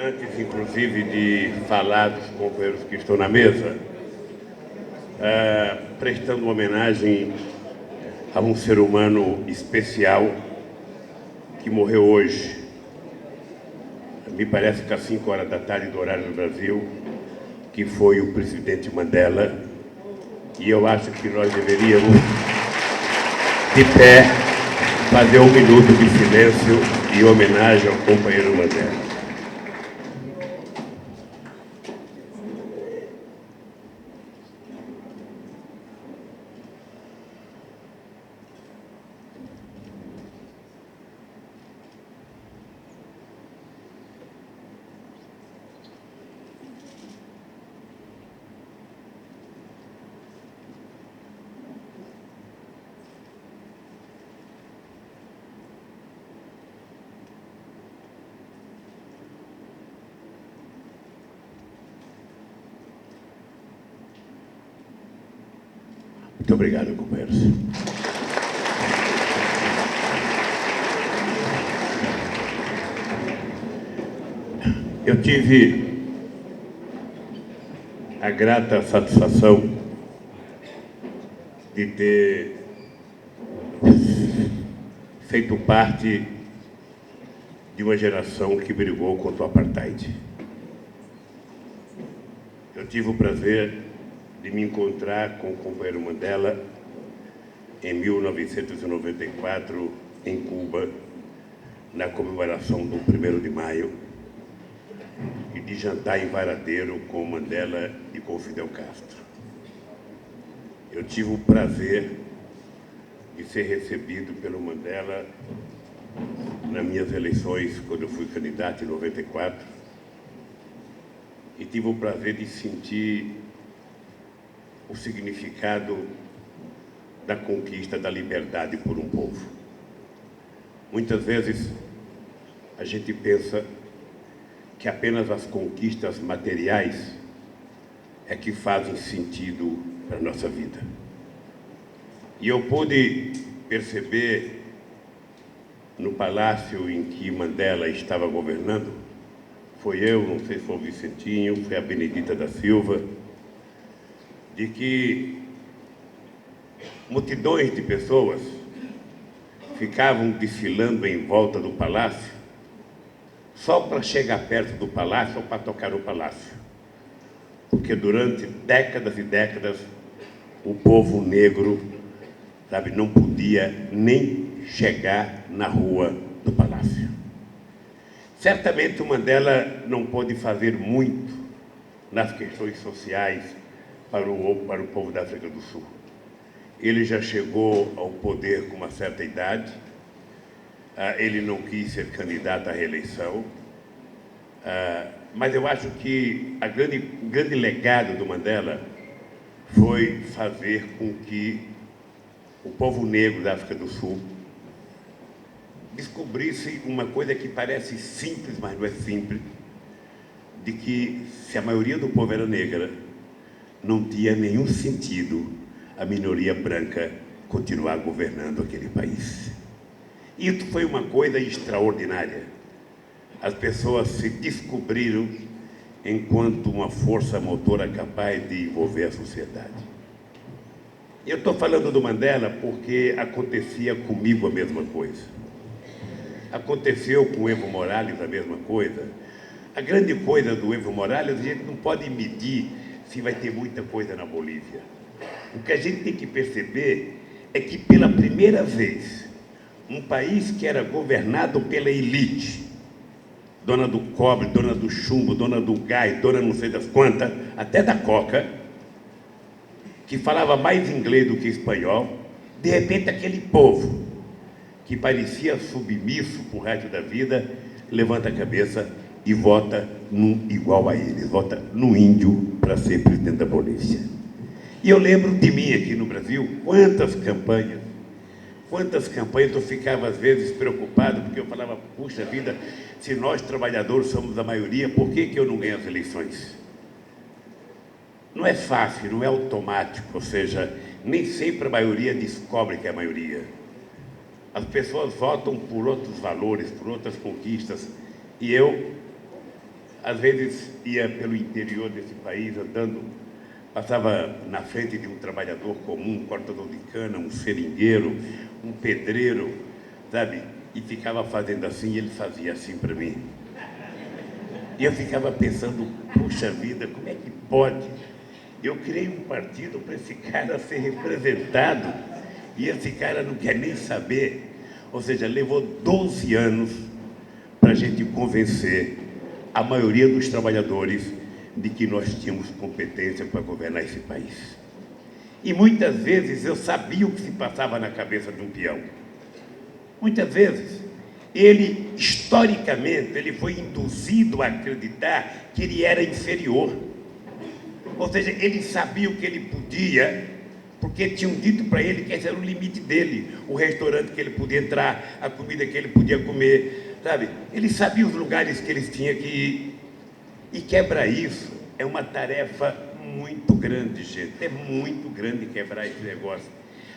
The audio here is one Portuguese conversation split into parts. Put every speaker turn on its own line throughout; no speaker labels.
Antes, inclusive, de falar dos companheiros que estão na mesa, prestando uma homenagem a um ser humano especial que morreu hoje. Me parece que às 5 horas da tarde do horário do Brasil, que foi o presidente Mandela. E eu acho que nós deveríamos, de pé, fazer 1 minuto de silêncio em homenagem ao companheiro Mandela. Muito obrigado, companheiros. Eu tive a grata satisfação de ter feito parte de uma geração que brigou contra o apartheid. Eu tive o prazer de me encontrar com o companheiro Mandela em 1994, em Cuba, na comemoração do 1º de maio, e de jantar em Varadeiro com o Mandela e com o Fidel Castro. Eu tive o prazer de ser recebido pelo Mandela nas minhas eleições, quando eu fui candidato em 94, e tive o prazer de sentir o significado da conquista da liberdade por um povo. Muitas vezes a gente pensa que apenas as conquistas materiais é que fazem sentido para a nossa vida. E eu pude perceber no palácio em que Mandela estava governando, foi eu, não sei se foi o Vicentinho, foi a Benedita da Silva, de que multidões de pessoas ficavam desfilando em volta do palácio só para chegar perto do palácio ou para tocar o palácio. Porque durante décadas e décadas o povo negro, não podia nem chegar na rua do palácio. Certamente o Mandela não pôde fazer muito nas questões sociais para o povo da África do Sul. Ele já chegou ao poder com uma certa idade, ele não quis ser candidato à reeleição, mas eu acho que o grande legado do Mandela foi fazer com que o povo negro da África do Sul descobrisse uma coisa que parece simples, mas não é simples, de que se a maioria do povo era negra, não tinha nenhum sentido a minoria branca continuar governando aquele país. Isso foi uma coisa extraordinária. As pessoas se descobriram enquanto uma força motora capaz de envolver a sociedade. Eu estou falando do Mandela porque acontecia comigo a mesma coisa. Aconteceu com o Evo Morales a mesma coisa. A grande coisa do Evo Morales, a gente não pode medir se vai ter muita coisa na Bolívia. O que a gente tem que perceber é que, pela primeira vez, um país que era governado pela elite, dona do cobre, dona do chumbo, dona do gás, dona não sei das quantas, até da coca, que falava mais inglês do que espanhol, de repente aquele povo, que parecia submisso pro resto da vida, levanta a cabeça e vota num igual a eles, vota no índio para ser presidente da Bolívia. E eu lembro de mim aqui no Brasil, quantas campanhas eu ficava às vezes preocupado, porque eu falava, puxa vida, se nós trabalhadores somos a maioria, por que eu não ganho as eleições? Não é fácil, não é automático, ou seja, nem sempre a maioria descobre que é a maioria. As pessoas votam por outros valores, por outras conquistas, e eu às vezes ia pelo interior desse país andando, passava na frente de um trabalhador comum, um cortador de cana, um seringueiro, um pedreiro, sabe? E ficava fazendo assim, e ele fazia assim para mim. E eu ficava pensando, puxa vida, como é que pode? Eu criei um partido para esse cara ser representado e esse cara não quer nem saber. Ou seja, levou 12 anos para a gente convencer a maioria dos trabalhadores de que nós tínhamos competência para governar esse país. E muitas vezes eu sabia o que se passava na cabeça de um peão. Muitas vezes, ele, historicamente, ele foi induzido a acreditar que ele era inferior. Ou seja, ele sabia o que ele podia, porque tinham dito para ele que esse era o limite dele, o restaurante que ele podia entrar, a comida que ele podia comer, sabe? Ele sabia os lugares que eles tinham que ir. E quebrar isso é uma tarefa muito grande, gente. É muito grande quebrar esse negócio.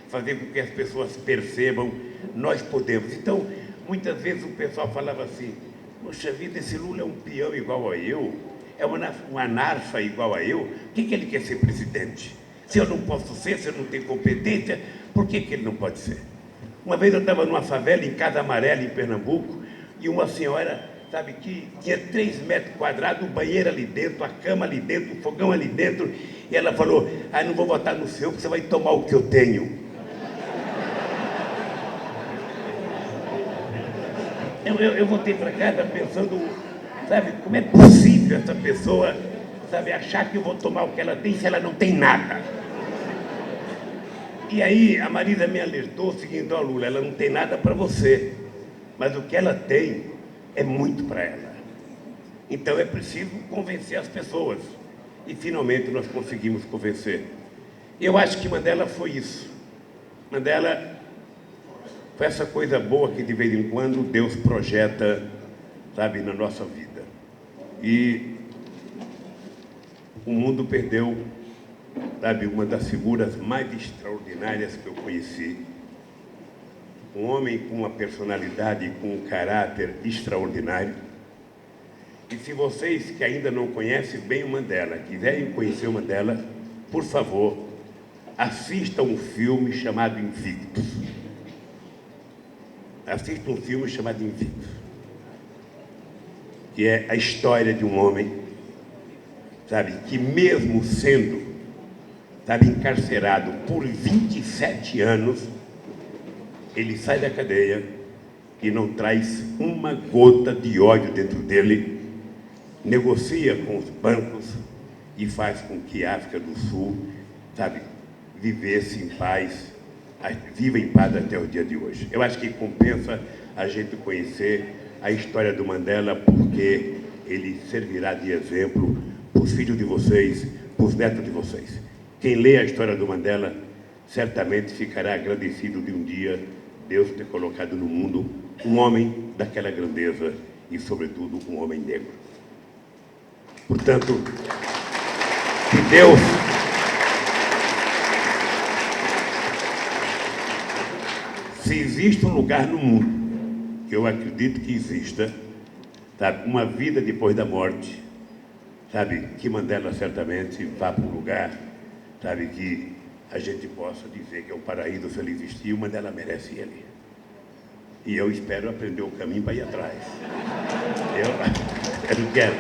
Fazer com que as pessoas percebam, nós podemos. Então, muitas vezes o pessoal falava assim, poxa vida, esse Lula é um peão igual a eu, é uma anarfa igual a eu, por que ele quer ser presidente? Se eu não posso ser, se eu não tenho competência, por que ele não pode ser? Uma vez eu estava numa favela em Casa Amarela, em Pernambuco, e uma senhora, sabe, que tinha 3 metros quadrados, o banheiro ali dentro, a cama ali dentro, o fogão ali dentro, e ela falou, não vou votar no seu, porque você vai tomar o que eu tenho. Eu voltei para casa pensando, sabe, como é possível essa pessoa, sabe, achar que eu vou tomar o que ela tem se ela não tem nada. E aí a Marisa me alertou o seguinte, ó Lula, ela não tem nada para você, mas o que ela tem é muito para ela. Então é preciso convencer as pessoas. E finalmente nós conseguimos convencer. Eu acho que Mandela foi isso. Mandela foi essa coisa boa que de vez em quando Deus projeta, sabe, na nossa vida. E o mundo perdeu, sabe, uma das figuras mais extraordinárias que eu conheci. Um homem com uma personalidade, com um caráter extraordinário. E se vocês que ainda não conhecem bem o Mandela, quiserem conhecer o Mandela, por favor, assistam um filme chamado Invictus. Assistam um filme chamado Invictus, que é a história de um homem, sabe, que mesmo sendo, sabe, encarcerado por 27 anos, ele sai da cadeia e não traz uma gota de ódio dentro dele, negocia com os bancos e faz com que a África do Sul, sabe, vivesse em paz, viva em paz até o dia de hoje. Eu acho que compensa a gente conhecer a história do Mandela, porque ele servirá de exemplo para os filhos de vocês, para os netos de vocês. Quem lê a história do Mandela certamente ficará agradecido de um dia Deus ter colocado no mundo um homem daquela grandeza e, sobretudo, um homem negro. Portanto, que Deus se existe um lugar no mundo, que eu acredito que exista, sabe, uma vida depois da morte, sabe, que Mandela certamente vá para um lugar, sabe, que a gente possa dizer que é o paraíso se ele existir, o Mandela merece ele. E eu espero aprender o caminho para ir atrás. Eu não quero.